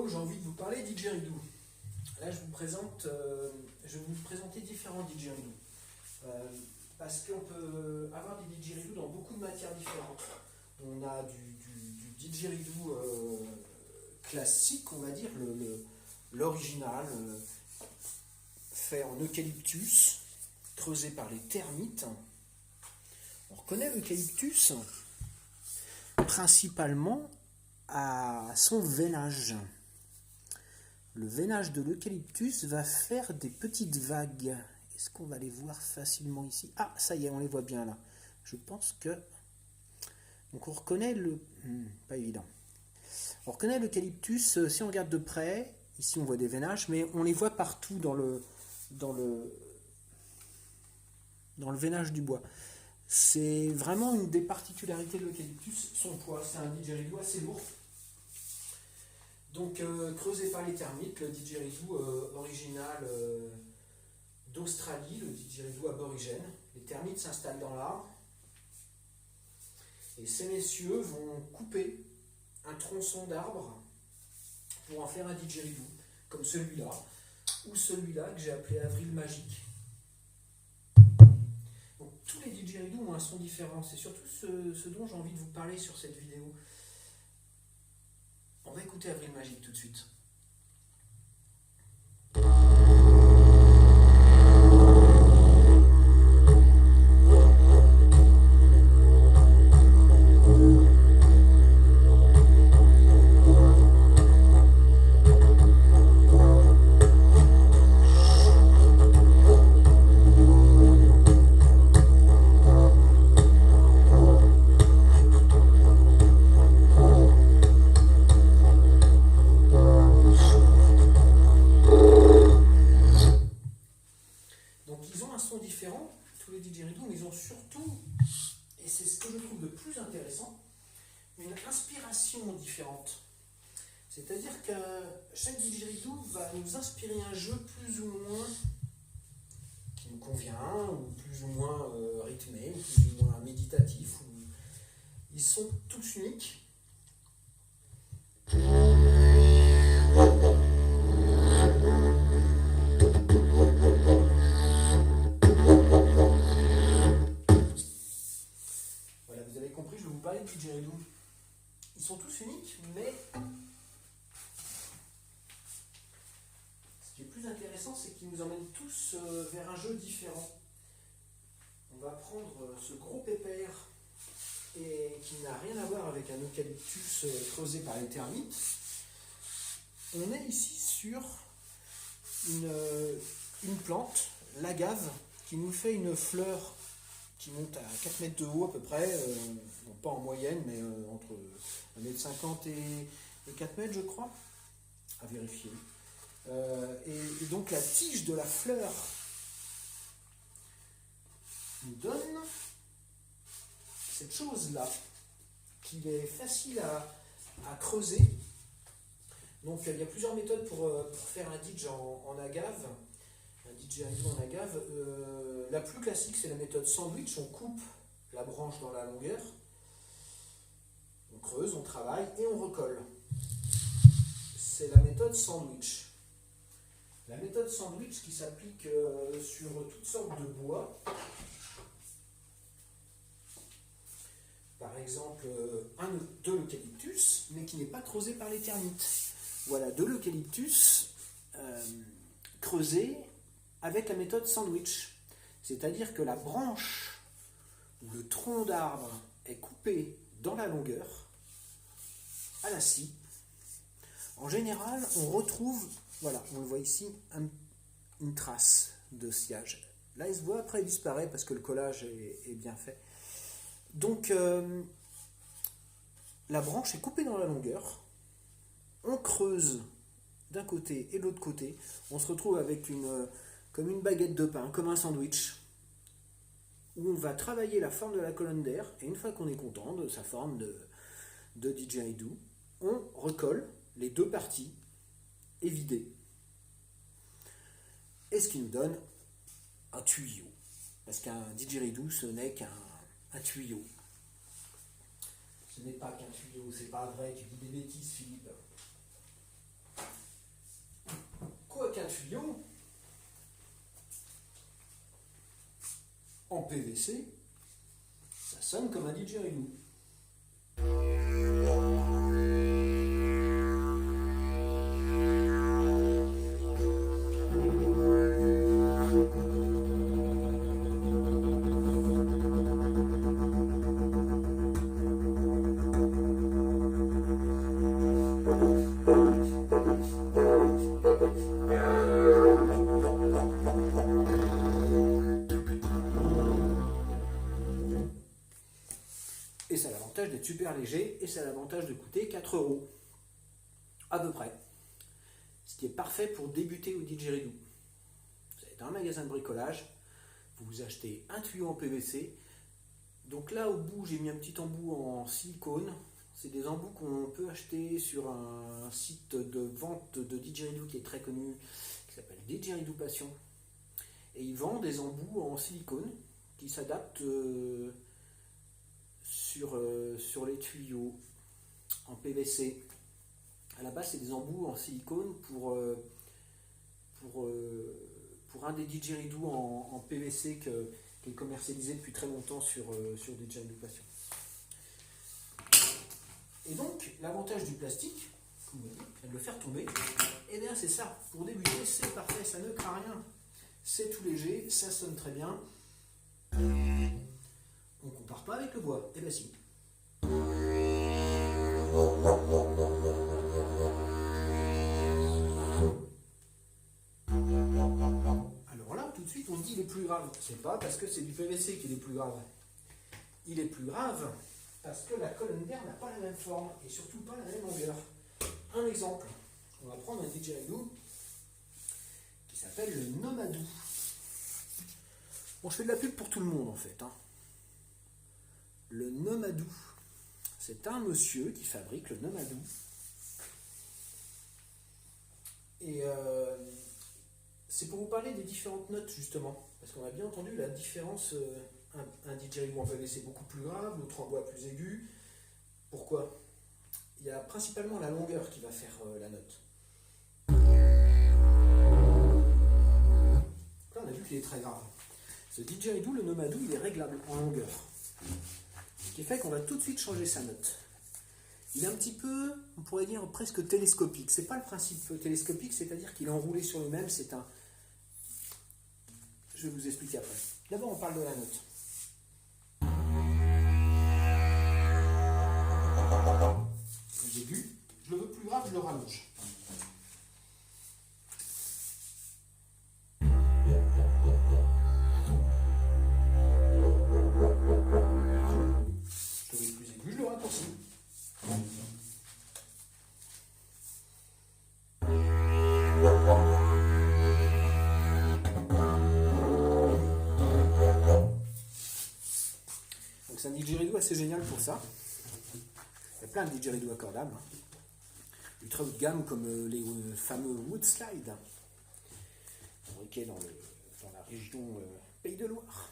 vidéo, j'ai envie de vous parler didgeridoo. Là, je vais vous présenter différents didgeridoo. Parce qu'on peut avoir des didgeridoo dans beaucoup de matières différentes. On a du didgeridoo classique, on va dire, l'original, fait en eucalyptus, creusé par les termites. On reconnaît l'eucalyptus principalement à son veinage. Le veinage de l'eucalyptus va faire des petites vagues. Est-ce qu'on va les voir facilement ici? Ah, ça y est, on les voit bien là. Je pense que... Donc on reconnaît le... pas évident. On reconnaît l'eucalyptus, si on regarde de près, ici on voit des veinages, mais on les voit partout dans le veinage du bois. C'est vraiment une des particularités de l'eucalyptus, son poids. C'est un didgeridoo assez lourd. Donc creusé par les termites, le didgeridoo original d'Australie, le didgeridoo aborigène. Les termites s'installent dans l'arbre et ces messieurs vont couper un tronçon d'arbre pour en faire un didgeridoo, comme celui-là, ou celui-là que j'ai appelé Avril Magique. Donc tous les didgeridoos ont un son différent, c'est surtout ce dont j'ai envie de vous parler sur cette vidéo. On va écouter Avril Magique tout de suite. Différents, tous les didgeridoos, mais ils ont surtout, et c'est ce que je trouve le plus intéressant, une inspiration différente. C'est-à-dire que chaque didgeridoo va nous inspirer un jeu plus ou moins qui nous convient, ou plus ou moins rythmé, ou plus ou moins méditatif. Ils sont tous uniques. Didgeridoo. Ils sont tous uniques, mais ce qui est plus intéressant, c'est qu'ils nous emmènent tous vers un jeu différent. On va prendre ce gros pépère et qui n'a rien à voir avec un eucalyptus creusé par les termites. On est ici sur une plante, l'agave, qui nous fait une fleur qui monte à 4 mètres de haut à peu près, bon, pas en moyenne, mais entre 1,50 m et 4 mètres, je crois, à vérifier. Et donc la tige de la fleur nous donne cette chose-là, qui est facile à creuser. Donc il y a plusieurs méthodes pour faire un didge en agave. Un didgeridoo en agave. La plus classique, c'est la méthode sandwich. On coupe la branche dans la longueur, on creuse, on travaille et on recolle. C'est la méthode sandwich. La méthode sandwich qui s'applique sur toutes sortes de bois. Par exemple, de l'eucalyptus, mais qui n'est pas creusé par les termites. Voilà, de l'eucalyptus creusé avec la méthode sandwich. C'est-à-dire que la branche ou le tronc d'arbre est coupé dans la longueur, à la scie. En général, on retrouve, voilà, on le voit ici, une trace de sciage. Là, il se voit, après il disparaît parce que le collage est bien fait. Donc, la branche est coupée dans la longueur. On creuse d'un côté et de l'autre côté. On se retrouve avec comme une baguette de pain, comme un sandwich, où on va travailler la forme de la colonne d'air. Et une fois qu'on est content de sa forme de didgeridoo, on recolle les deux parties évidées. Et ce qui nous donne un tuyau. Parce qu'un didgeridoo, ce n'est qu'un tuyau. Ce n'est pas qu'un tuyau, c'est pas vrai, tu dis des bêtises, Philippe. qu'un tuyau en PVC, ça sonne comme un didgeridoo. Et ça a l'avantage d'être super léger et ça a l'avantage de coûter 4 € à peu près. Ce qui est parfait pour débuter au didgeridoo. Vous allez dans un magasin de bricolage, vous achetez un tuyau en PVC. Donc là au bout j'ai mis un petit embout en silicone. C'est des embouts qu'on peut acheter sur un site de vente de didgeridoo qui est très connu, qui s'appelle Didgeridoo Passion. Et ils vendent des embouts en silicone qui s'adaptent sur les tuyaux en PVC. À la base, c'est des embouts en silicone pour un des didgeridoo en PVC qui est commercialisé depuis très longtemps sur Didgeridoo Passion. Et donc, l'avantage du plastique, comme on dit, c'est de le faire tomber. Et bien, c'est ça. Pour débuter, c'est parfait, ça ne craint rien. C'est tout léger, ça sonne très bien. On ne compare pas avec le bois. Eh bien si. Alors là, tout de suite, on dit il est plus grave. C'est pas parce que c'est du PVC qu'il est plus grave. Il est plus grave parce que la colonne d'air n'a pas la même forme et surtout pas la même longueur. Un exemple, on va prendre un didgeridoo qui s'appelle le Nomadou. Bon, je fais de la pub pour tout le monde en fait. Le Nomadou, c'est un monsieur qui fabrique le Nomadou. Et c'est pour vous parler des différentes notes justement, parce qu'on a bien entendu la différence. Un didgeridoo en PVC beaucoup plus grave, l'autre en bois plus aigu. Pourquoi? Il y a principalement la longueur qui va faire la note. Là, on a vu qu'il est très grave. Ce didgeridoo, le Nomadou, il est réglable en longueur. Ce qui fait qu'on va tout de suite changer sa note. Il est un petit peu, on pourrait dire, presque télescopique. C'est pas le principe télescopique, c'est-à-dire qu'il est enroulé sur lui-même. C'est un... Je vais vous expliquer après. D'abord, on parle de la note. Plus aigu, je le veux plus grave, je le rallonge. Je le veux plus aigu, je le raccourcis. Donc c'est un didgeridoo assez génial pour ça. Il y a plein de didgeridoo accordables. Du très haut de gamme comme les fameux Wood Slide, fabriqués dans la région Pays de Loire.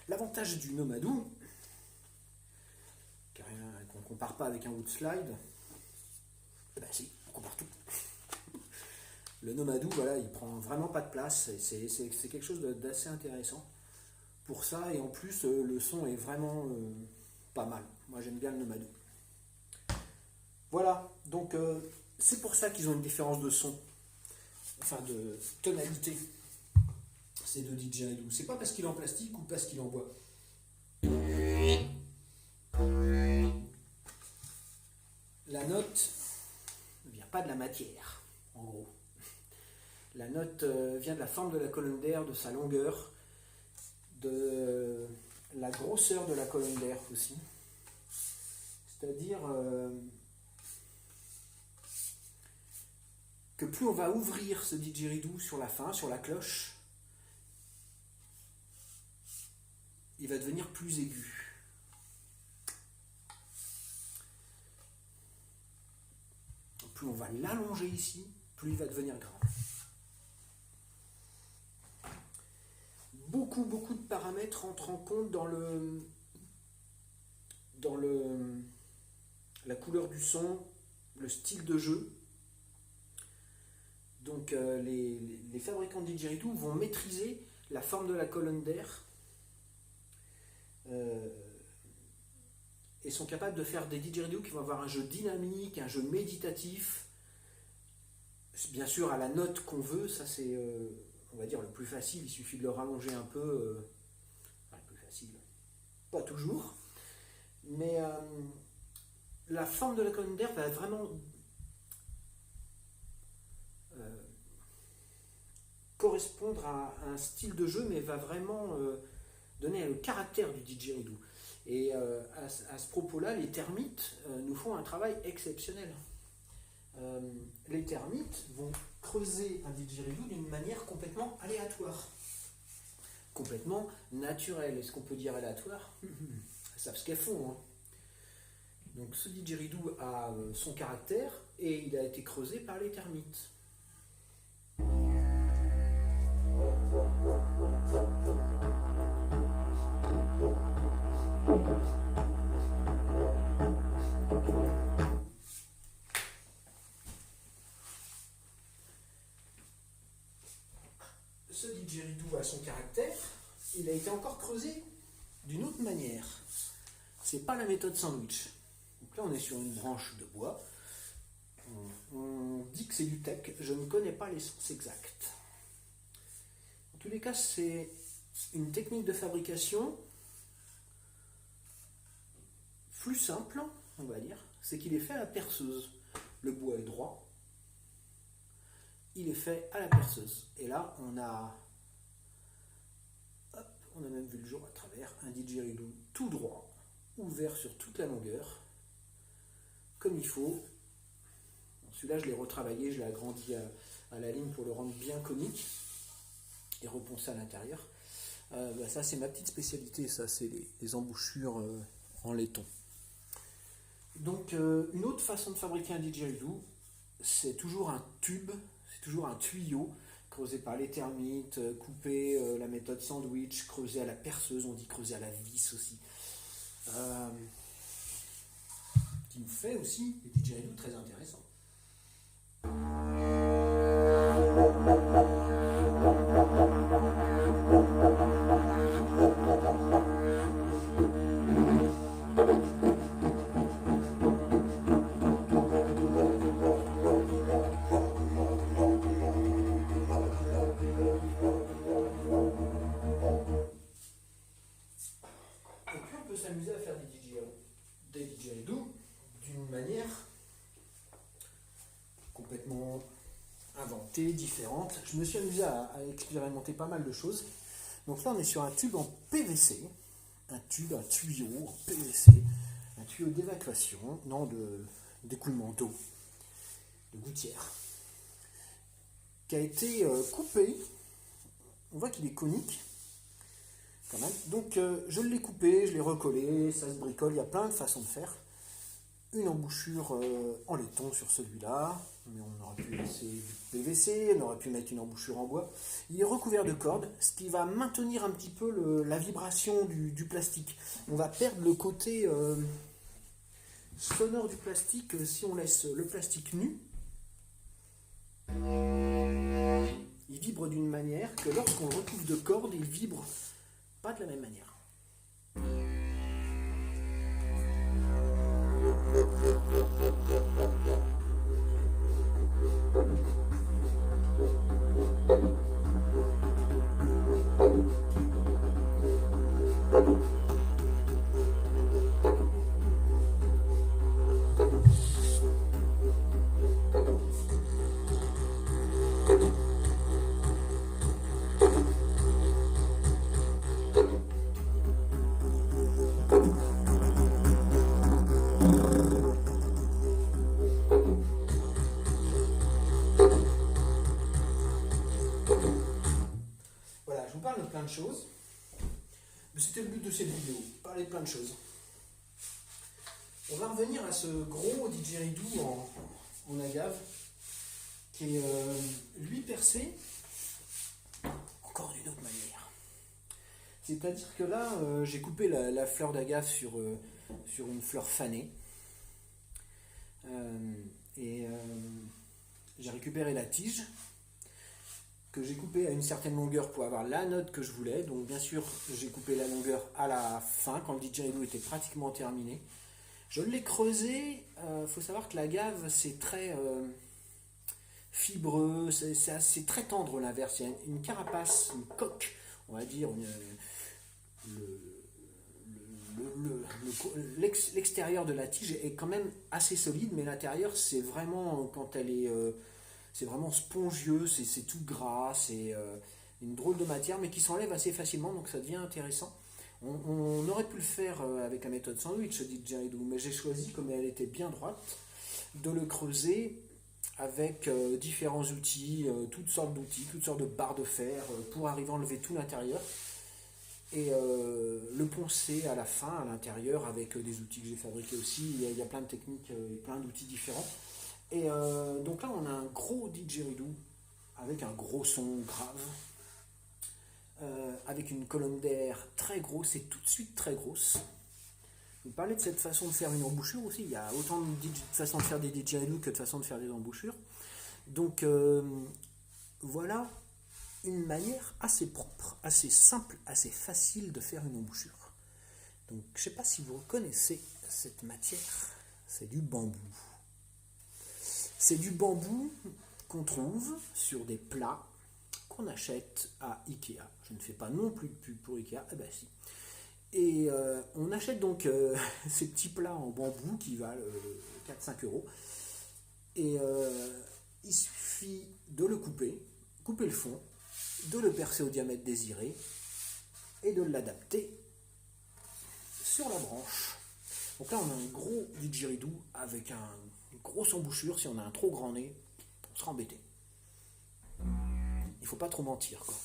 L'avantage du Nomadou, qu'on ne compare pas avec un Wood Slide, eh ben si, on compare tout. Le Nomadou, voilà, il prend vraiment pas de place, c'est quelque chose d'assez intéressant pour ça, et en plus le son est vraiment pas mal. Moi j'aime bien le Nomadou. Voilà, donc c'est pour ça qu'ils ont une différence de son, enfin de tonalité, ces deux didgeridoo. C'est pas parce qu'il est en plastique ou parce qu'il est en bois. La note ne vient pas de la matière, en gros. La note vient de la forme de la colonne d'air, de sa longueur, de la grosseur de la colonne d'air aussi. C'est-à-dire que plus on va ouvrir ce didgeridoo sur la fin, sur la cloche, il va devenir plus aigu. Plus on va l'allonger ici, plus il va devenir grave. Beaucoup de paramètres entrent en compte dans la couleur du son, le style de jeu. Donc les fabricants de didgeridoo vont maîtriser la forme de la colonne d'air et sont capables de faire des didgeridoos qui vont avoir un jeu dynamique, un jeu méditatif, bien sûr à la note qu'on veut. Ça c'est on va dire le plus facile, il suffit de le rallonger un peu, enfin, le plus facile, pas toujours, mais la forme de la colonne d'air va vraiment correspondre à un style de jeu, mais va vraiment donner le caractère du didgeridoo. Et à ce propos-là, les termites nous font un travail exceptionnel. Les termites vont creuser un didgeridoo d'une manière complètement aléatoire, complètement naturelle. Est-ce qu'on peut dire aléatoire? Elles savent ce qu'elles font, hein. Donc ce didgeridoo a son caractère et il a été creusé par les termites. Ce didgeridoo a son caractère, il a été encore creusé d'une autre manière. C'est pas la méthode sandwich. Donc là on est sur une branche de bois. On dit que c'est du teck, je ne connais pas les sources exactes. En tous les cas, c'est une technique de fabrication plus simple, on va dire, c'est qu'il est fait à la perceuse. Le bois est droit, il est fait à la perceuse. Et là, on a même vu le jour à travers un didgeridoo tout droit, ouvert sur toute la longueur, comme il faut. Celui-là, je l'ai retravaillé, je l'ai agrandi à la ligne pour le rendre bien conique et reponcé à l'intérieur. Ça, c'est ma petite spécialité, ça, c'est les embouchures en laiton. Donc, une autre façon de fabriquer un didgeridoo, c'est toujours un tube, c'est toujours un tuyau creusé par les termites, coupé, la méthode sandwich, creusé à la perceuse, on dit creusé à la vis aussi. Qui nous fait aussi des didgeridoos très intéressants. Et puis on peut s'amuser à faire des didgeridoos d'une manière complètement inventée, différente. Je me suis amusé à expérimenter pas mal de choses. Donc là on est sur un tube en PVC, un tuyau en PVC, un tuyau d'évacuation, non d'écoulement d'eau, de gouttière, qui a été coupé. On voit qu'il est conique quand même. Donc je l'ai coupé, je l'ai recollé, ça se bricole, il y a plein de façons de faire. Une embouchure en laiton sur celui-là, mais on aurait pu laisser du PVC, on aurait pu mettre une embouchure en bois. Il est recouvert de cordes, ce qui va maintenir un petit peu la vibration du plastique. On va perdre le côté sonore du plastique si on laisse le plastique nu. Il vibre d'une manière que lorsqu'on le recouvre de cordes, il vibre pas de la même manière. Voilà, je vous parle de plein de choses. Mais c'était le but de cette vidéo, parler de plein de choses. On va revenir à ce gros didgeridoo en agave qui est lui percé encore d'une autre manière. C'est-à-dire que là, j'ai coupé la fleur d'agave sur une fleur fanée. J'ai récupéré la tige que j'ai coupé à une certaine longueur pour avoir la note que je voulais. Donc bien sûr, j'ai coupé la longueur à la fin, quand le didgeridoo était pratiquement terminé. Je l'ai creusé. Faut savoir que la gave, c'est très fibreux, c'est très tendre l'inverse. Il y a une carapace, une coque, on va dire, l'extérieur de la tige est quand même assez solide, mais l'intérieur, c'est vraiment, quand elle est, c'est vraiment spongieux, c'est tout gras, c'est une drôle de matière, mais qui s'enlève assez facilement, donc ça devient intéressant. On aurait pu le faire avec la méthode sandwich, didgeridoo, mais j'ai choisi, comme elle était bien droite, de le creuser avec différents outils, toutes sortes d'outils, toutes sortes de barres de fer, pour arriver à enlever tout l'intérieur et le poncer à la fin, à l'intérieur, avec des outils que j'ai fabriqués aussi. Il y a plein de techniques et plein d'outils différents. Et donc là, on a un gros didgeridoo avec un gros son grave, avec une colonne d'air très grosse et tout de suite très grosse. Vous parlez de cette façon de faire une embouchure aussi. Il y a autant de façons de faire des didgeridoo que de façons de faire des embouchures. Donc voilà une manière assez propre, assez simple, assez facile de faire une embouchure. Donc je ne sais pas si vous reconnaissez cette matière, c'est du bambou. C'est du bambou qu'on trouve sur des plats qu'on achète à Ikea. Je ne fais pas non plus de pub pour Ikea, eh ben si. Et on achète donc ces petits plats en bambou qui valent 4-5 euros. Et il suffit de le couper le fond, de le percer au diamètre désiré et de l'adapter sur la branche. Donc là, on a un gros didgeridoo avec une grosse embouchure. Si on a un trop grand nez, on sera embêté. Il ne faut pas trop mentir, quoi.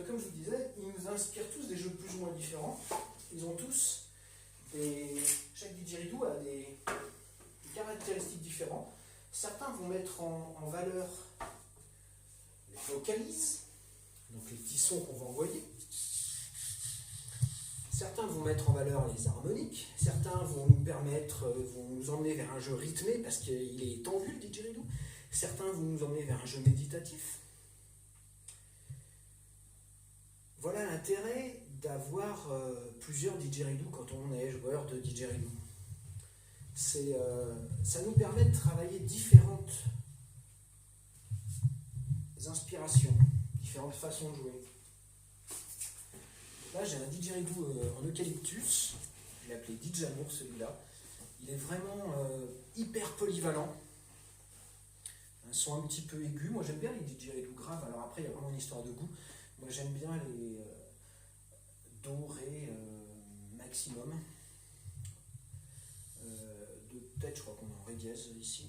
Comme je vous disais, ils nous inspirent tous des jeux plus ou moins différents. Ils ont tous chaque didgeridoo a des caractéristiques différentes. Certains vont mettre en valeur les vocalises, donc les petits sons qu'on va envoyer. Certains vont mettre en valeur les harmoniques. Certains vont nous emmener vers un jeu rythmé parce qu'il est tendu le didgeridoo. Certains vont nous emmener vers un jeu méditatif. Voilà l'intérêt d'avoir plusieurs didgeridoo quand on est joueur de didgeridoo. Ça nous permet de travailler différentes inspirations, différentes façons de jouer. Là, j'ai un didgeridoo en eucalyptus, je l'ai appelé Didjamour celui-là. Il est vraiment hyper polyvalent. Un son un petit peu aigu. Moi, j'aime bien les didgeridoo graves. Alors après, il y a vraiment une histoire de goût. Moi, j'aime bien les do, ré, maximum. De tête, je crois qu'on est en ré dièse ici.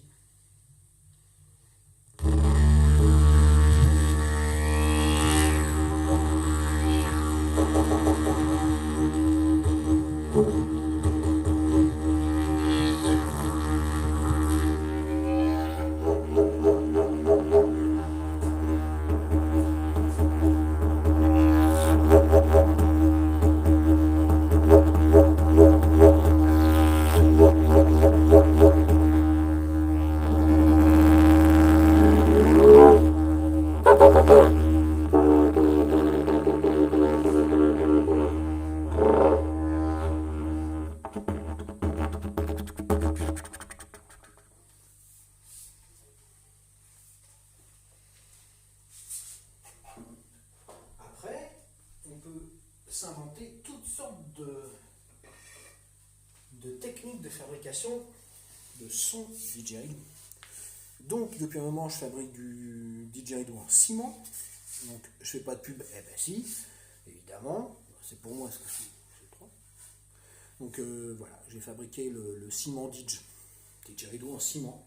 Après, on peut s'inventer toutes sortes de techniques de fabrication de son didgeridoo. Donc depuis un moment je fabrique du didgeridoo en ciment. Donc je fais pas de pub, eh ben si, évidemment, c'est pour moi ce que c'est trop. Donc voilà, j'ai fabriqué le ciment didgeridoo en ciment.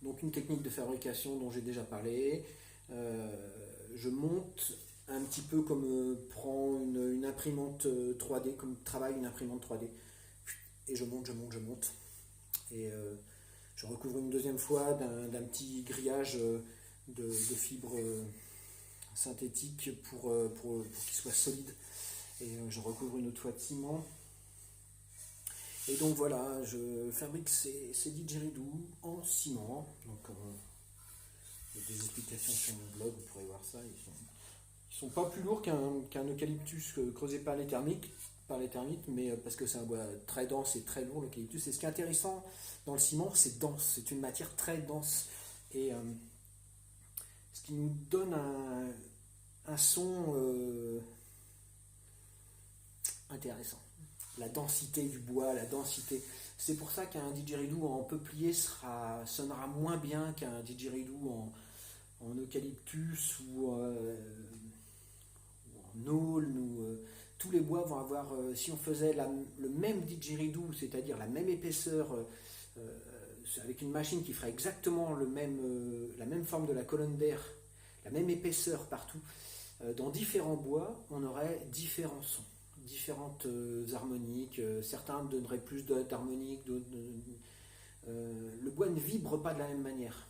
Donc une technique de fabrication dont j'ai déjà parlé. Je monte un petit peu comme prend une imprimante 3D, comme travaille une imprimante 3D. Et je monte. Et je recouvre une deuxième fois d'un petit grillage de fibres synthétiques pour qu'il soit solide. Et je recouvre une autre fois de ciment. Et donc voilà, je fabrique ces didgeridoo en ciment. Donc il y a des explications sur mon blog, vous pourrez voir ça. Ils sont pas plus lourds qu'un eucalyptus creusé par les termites, mais parce que c'est un bois très dense et très lourd, l'eucalyptus. Et ce qui est intéressant dans le ciment, c'est dense, c'est une matière très dense. Et ce qui nous donne un son intéressant. La densité du bois, la densité. C'est pour ça qu'un didgeridoo en peuplier sonnera moins bien qu'un didgeridoo en eucalyptus ou en aulne. Tous les bois vont avoir, si on faisait le même didgeridoo, c'est-à-dire la même épaisseur, avec une machine qui ferait exactement la même forme de la colonne d'air, la même épaisseur partout, dans différents bois, on aurait différents sons. Différentes harmoniques, certains donneraient plus d'harmoniques, d'autres le bois ne vibre pas de la même manière.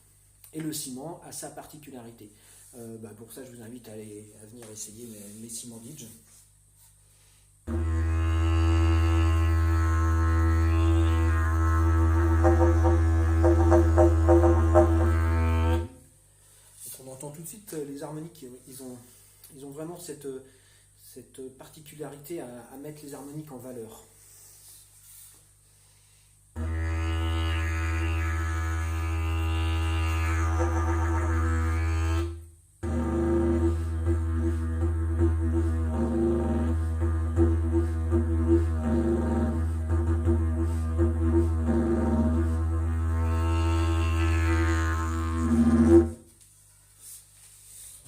Et le ciment a sa particularité. Pour ça, je vous invite à venir essayer mes ciments Didge. Donc on entend tout de suite les harmoniques, ils ont vraiment cette particularité à mettre les harmoniques en valeur.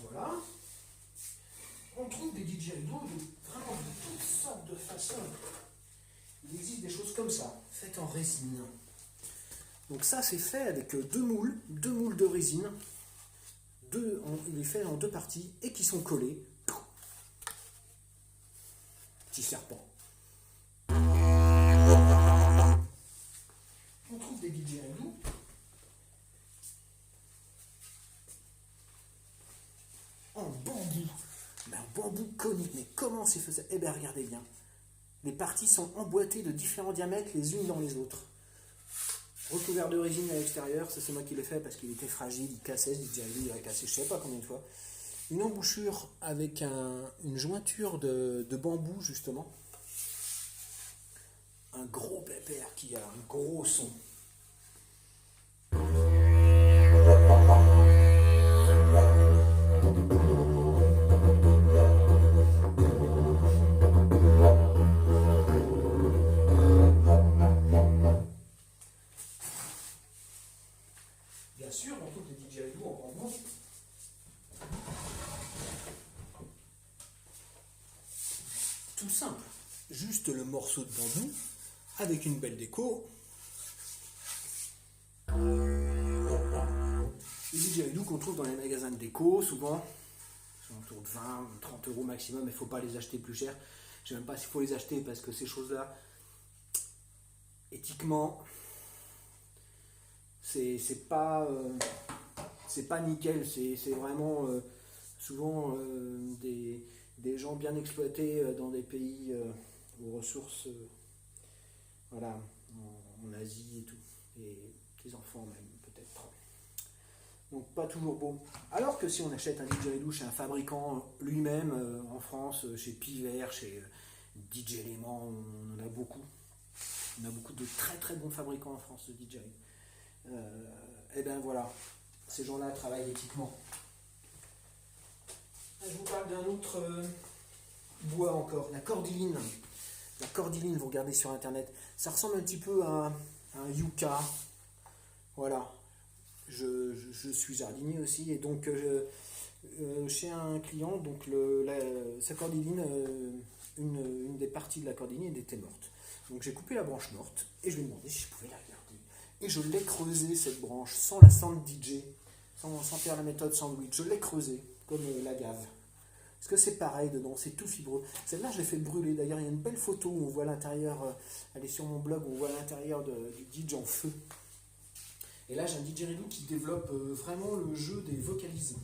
Voilà. On trouve des didgeridoos vraiment de toutes sortes de façons. Il existe des choses comme ça, faites en résine. Donc ça, c'est fait avec deux moules de résine. Il est fait en deux parties et qui sont collés. Petit serpent. On trouve des didgeridoos en bambou. Un bambou conique. Mais comment c'est fait ça? Eh bien, regardez bien. Les parties sont emboîtées de différents diamètres les unes dans les autres. Recouvert de résine à l'extérieur, ça c'est moi qui l'ai fait parce qu'il était fragile, il cassait, ce didgeridoo, il a cassé je sais pas combien de fois. Une embouchure avec une jointure de bambou justement. Un gros pépère qui a un gros son. Bien sûr, on trouve des didgeridoos en bambou. Tout simple, juste le morceau de bambou avec une belle déco. Les didgeridoos qu'on trouve dans les magasins de déco, souvent, sont autour de 20, 30 euros maximum, mais il ne faut pas les acheter plus cher. Je ne sais même pas s'il faut les acheter parce que ces choses-là, éthiquement, c'est pas nickel, c'est vraiment souvent des gens bien exploités dans des pays aux ressources, voilà, en Asie et tout, et des enfants même peut-être. Donc pas toujours beau. Alors que si on achète un didgeridoo chez un fabricant lui-même en France, chez Pivert, chez DJ Element, on en a beaucoup. On a beaucoup de très très bons fabricants en France de didgeridoo. Et ben voilà, ces gens-là travaillent éthiquement. Je vous parle d'un autre bois encore, la cordyline. La cordyline, vous regardez sur internet, ça ressemble un petit peu à un yucca. Voilà. Je suis jardinier aussi, et donc chez un client, donc sa cordyline, une des parties de la cordyline était morte. Donc j'ai coupé la branche morte et je lui ai demandé si je pouvais la regarder. Et je l'ai creusée, cette branche, sans la sand DJ, sans faire la méthode sandwich. Je l'ai creusée, comme l'agave. Parce que c'est pareil dedans, c'est tout fibreux. Celle-là, je l'ai fait brûler. D'ailleurs, il y a une belle photo où on voit l'intérieur, elle est sur mon blog, où on voit l'intérieur du DJ en feu. Et là, j'ai un didgeridoo qui développe vraiment le jeu des vocalises.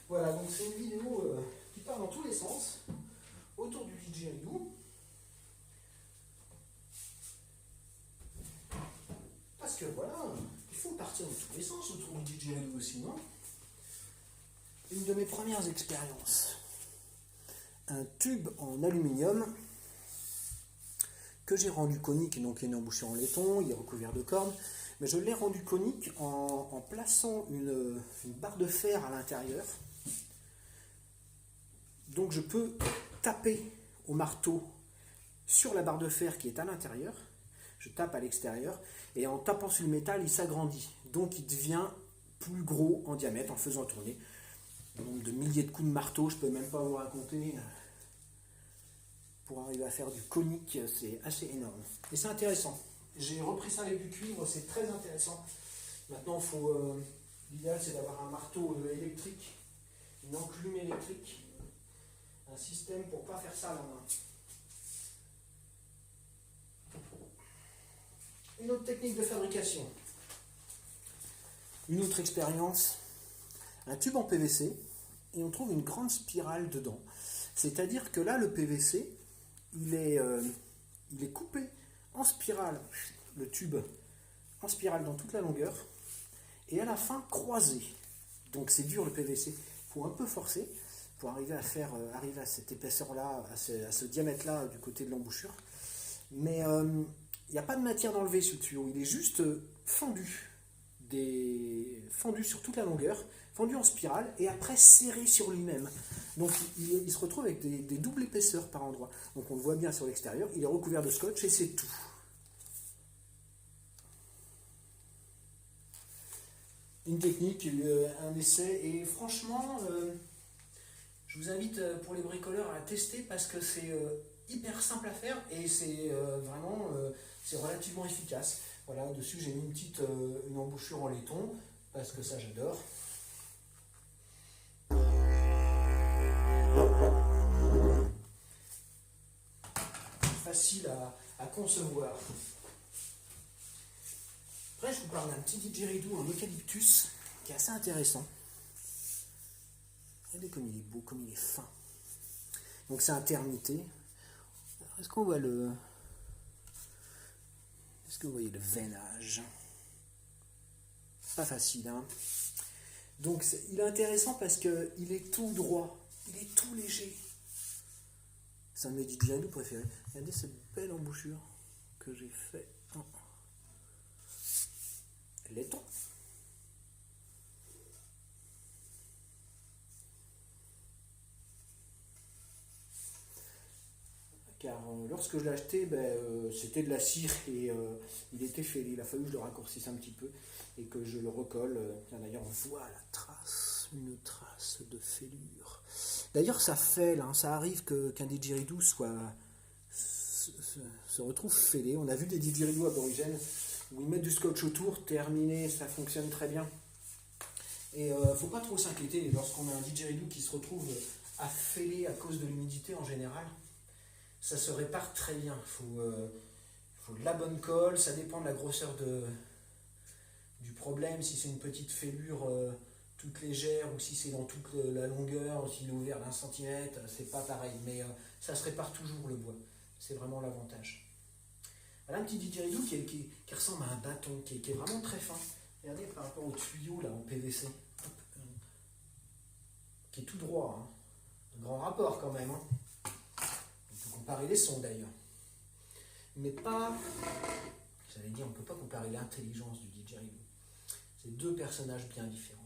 Voilà, donc c'est une vidéo qui part dans tous les sens, autour du didgeridoo. Parce que voilà, il faut partir dans tous les sens autour du didgeridoo aussi, non? Une de mes premières expériences, un tube en aluminium que j'ai rendu conique, donc il est embouché en laiton, il est recouvert de cordes, mais je l'ai rendu conique en plaçant une barre de fer à l'intérieur. Donc je peux taper au marteau sur la barre de fer qui est à l'intérieur, je tape à l'extérieur, et en tapant sur le métal, il s'agrandit. Donc il devient plus gros en diamètre en faisant tourner. Le nombre de milliers de coups de marteau, je ne peux même pas vous raconter. Pour arriver à faire du conique, c'est assez énorme. Et c'est intéressant. J'ai repris ça avec du cuivre, c'est très intéressant. Maintenant, l'idéal c'est d'avoir un marteau électrique, une enclume électrique, un système pour ne pas faire ça à la main. Une autre technique de fabrication. Une autre expérience. Un tube en PVC et on trouve une grande spirale dedans. C'est-à-dire que là, le PVC, il est coupé en spirale, le tube en spirale dans toute la longueur, et à la fin croisé. Donc c'est dur le PVC. Il faut un peu forcer pour arriver à cette épaisseur-là, à ce diamètre-là du côté de l'embouchure. Mais il n'y a pas de matière d'enlever ce tuyau, il est juste fendu sur toute la longueur, fendu en spirale et après serré sur lui-même. Donc il se retrouve avec des doubles épaisseurs par endroit. Donc on le voit bien sur l'extérieur, il est recouvert de scotch et c'est tout. Une technique, un essai, et franchement, je vous invite pour les bricoleurs à tester parce que c'est hyper simple à faire et c'est vraiment c'est relativement efficace. Voilà, dessus j'ai mis une embouchure en laiton parce que ça j'adore. Facile à concevoir. Après, je vous parle d'un petit didgeridoo en eucalyptus qui est assez intéressant. Regardez comme il est beau, comme il est fin. Donc c'est un termité. Est-ce qu'on voit Est-ce que vous voyez le veinage? Pas facile, hein. Donc il est intéressant parce qu'il est tout droit, il est tout léger. C'est un de mes didgeridoo préférés. Regardez cette belle embouchure que j'ai fait en laiton. Car lorsque je l'ai acheté, c'était de la cire et il était fêlé. Il a fallu que je le raccourcisse un petit peu et que je le recolle. D'ailleurs, on voit la trace, une trace de fêlure. D'ailleurs, ça fêle, hein, ça arrive qu'un didgeridoo se retrouve fêlé. On a vu des didgeridoos aborigènes où ils mettent du scotch autour, terminé, ça fonctionne très bien. Et faut pas trop s'inquiéter lorsqu'on a un didgeridoo qui se retrouve affêlé à cause de l'humidité en général. Ça se répare très bien. Il faut de la bonne colle, ça dépend de la grosseur du problème. Si c'est une petite fêlure toute légère ou si c'est dans toute la longueur, ou s'il est ouvert d'1 centimètre, c'est pas pareil. Mais ça se répare toujours le bois. C'est vraiment l'avantage. Voilà un petit didgeridoo qui ressemble à un bâton, qui est vraiment très fin. Regardez par rapport au tuyau là en PVC. Hop, qui est tout droit. Hein. Un grand rapport quand même. Hein. comparer les sons d'ailleurs. Mais pas, j'allais dire, on ne peut pas comparer l'intelligence du didgeridoo. C'est deux personnages bien différents.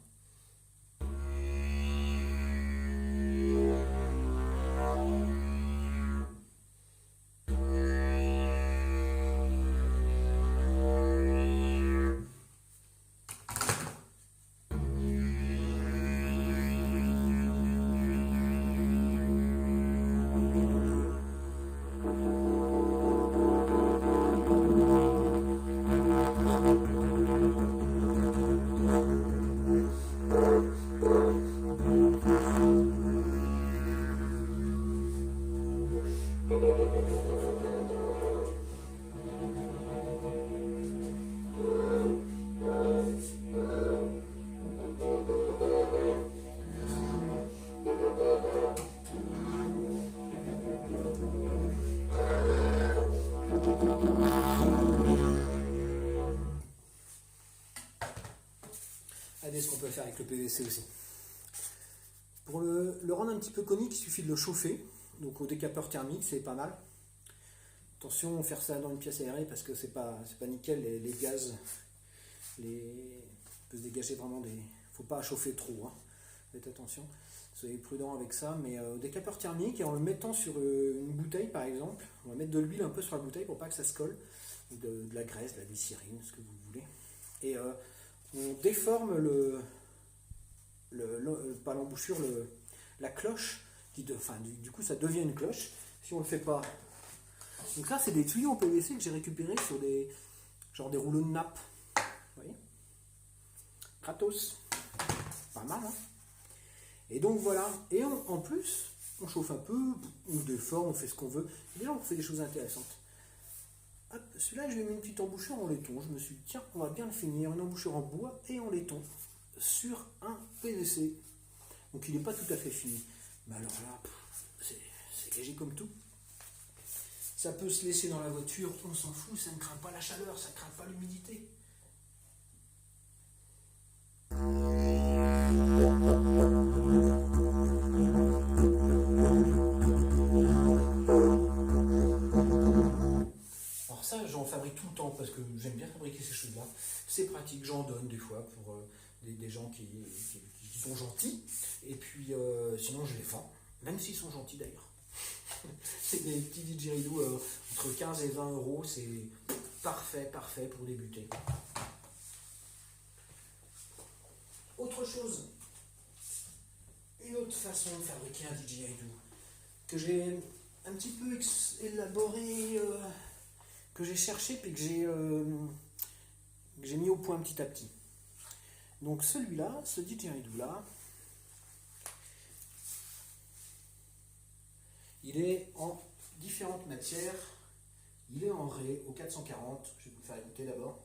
Regardez ce qu'on peut faire avec le PVC aussi. Pour le rendre un petit peu conique, il suffit de le chauffer. Donc au décapeur thermique, c'est pas mal. Attention, faire ça dans une pièce aérée parce que c'est pas nickel, les gaz, peut se dégager vraiment des... Faut pas chauffer trop, hein. Faites attention, soyez prudent avec ça, mais au décapeur thermique, et en le mettant sur une bouteille par exemple, on va mettre de l'huile un peu sur la bouteille pour pas que ça se colle, ou de la graisse, de la glycérine, ce que vous voulez. Et on déforme pas l'embouchure, la cloche, du coup ça devient une cloche, si on le fait pas. Donc ça c'est des tuyaux en PVC que j'ai récupérés sur des rouleaux de nappe. Vous voyez, gratos, pas mal, hein. Et donc voilà, et en plus on chauffe un peu, on déforme, on fait ce qu'on veut, et déjà on fait des choses intéressantes. Hop, celui-là je lui ai mis une petite embouchure en laiton, je me suis dit tiens on va bien le finir, une embouchure en bois et en laiton sur un PVC. Donc il n'est pas tout à fait fini, mais alors là c'est léger comme tout. Ça peut se laisser dans la voiture, on s'en fout, ça ne craint pas la chaleur, ça ne craint pas l'humidité. Alors ça, j'en fabrique tout le temps parce que j'aime bien fabriquer ces choses-là. C'est pratique, j'en donne des fois pour des gens qui sont gentils. Et puis sinon, je les vends, même s'ils sont gentils d'ailleurs. C'est des petits didgeridoo entre 15 et 20 euros, c'est parfait pour débuter. Autre chose, une autre façon de fabriquer un didgeridoo que j'ai un petit peu élaboré, que j'ai cherché puis que j'ai mis au point petit à petit. Donc celui-là, ce didgeridoo là, il est en différentes matières. Il est en ré au 440. Je vais vous le faire écouter d'abord.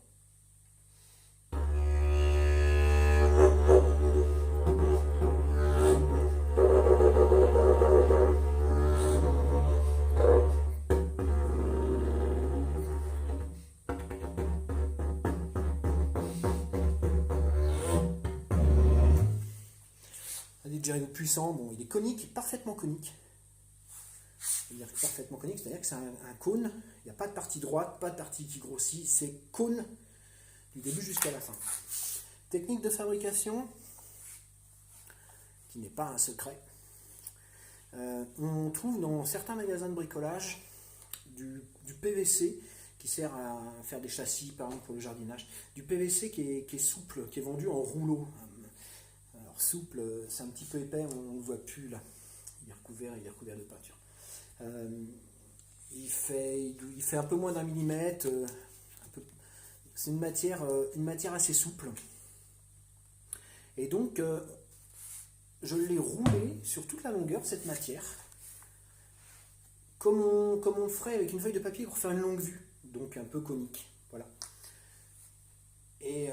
Un didgeridoo puissant. Bon, il est conique, parfaitement conique. C'est-à-dire parfaitement conique, c'est-à-dire que c'est un cône, il n'y a pas de partie droite, pas de partie qui grossit, c'est cône du début jusqu'à la fin. Technique de fabrication, qui n'est pas un secret. On trouve dans certains magasins de bricolage du PVC qui sert à faire des châssis, par exemple pour le jardinage, du PVC qui est souple, qui est vendu en rouleau. Alors souple, c'est un petit peu épais, on ne le voit plus là, il est recouvert de peinture. Il fait un peu moins d'1 millimètre, c'est une matière assez souple. Et donc, je l'ai roulé sur toute la longueur, cette matière, comme on ferait avec une feuille de papier pour faire une longue vue, donc un peu conique. Voilà. Et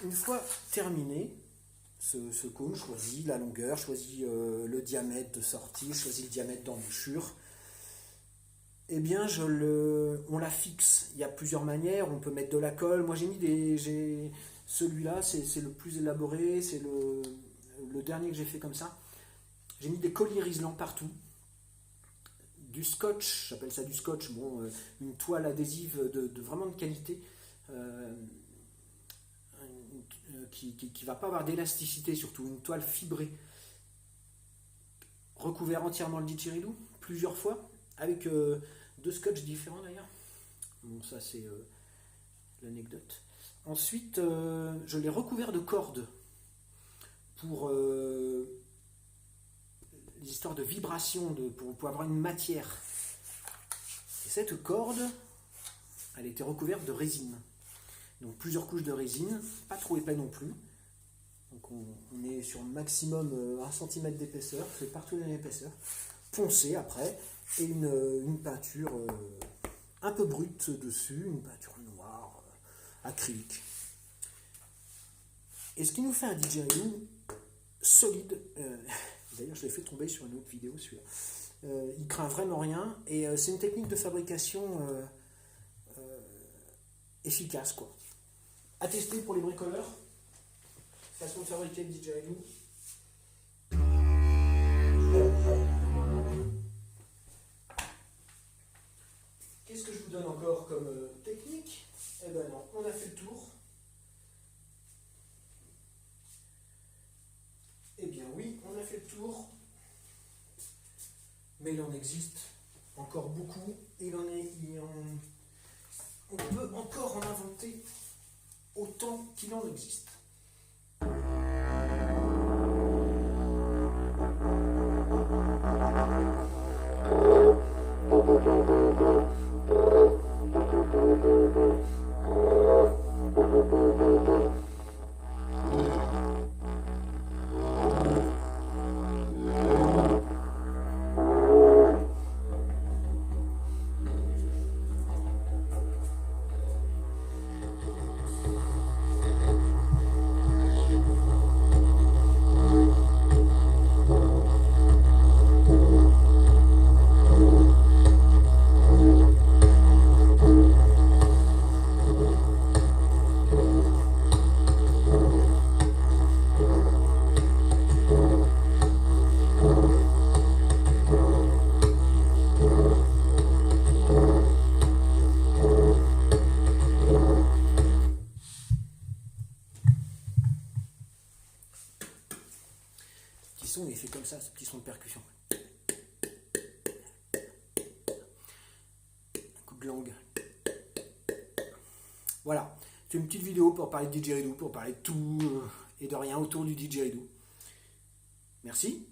une fois terminé, ce cône, choisit la longueur, choisit le diamètre de sortie, choisit le diamètre d'embouchure. Eh bien, on la fixe. Il y a plusieurs manières. On peut mettre de la colle. Moi, celui-là, c'est le plus élaboré. C'est le dernier que j'ai fait comme ça. J'ai mis des colliers isolants partout. du scotch, j'appelle ça du scotch, bon, une toile adhésive vraiment de qualité, qui ne va pas avoir d'élasticité, surtout une toile fibrée, recouvert entièrement le didgeridoo, plusieurs fois, avec 2 scotch différents d'ailleurs. Bon, ça c'est l'anecdote. Ensuite, je l'ai recouvert de cordes pour les histoires de vibration, pour avoir une matière. Et cette corde, elle était recouverte de résine. Donc plusieurs couches de résine, pas trop épais non plus. Donc on est sur maximum 1 cm d'épaisseur, c'est partout la même épaisseur. Poncé après, et une peinture un peu brute dessus, une peinture noire, acrylique. Et ce qui nous fait un didgeridoo solide, d'ailleurs je l'ai fait tomber sur une autre vidéo celui-là, il craint vraiment rien, et c'est une technique de fabrication efficace, quoi. À tester pour les bricoleurs, façon de fabriquer le didgeridoo. Qu'est-ce que je vous donne encore comme technique? Eh ben non, on a fait le tour. Eh bien oui, on a fait le tour. Mais il en existe encore beaucoup. On peut encore en inventer autant qu'il en existe. Son, il fait comme ça, ce petit son de percussion. Un coup de langue. Voilà, c'est une petite vidéo pour parler de didgeridoo, pour parler de tout et de rien autour du didgeridoo. Merci.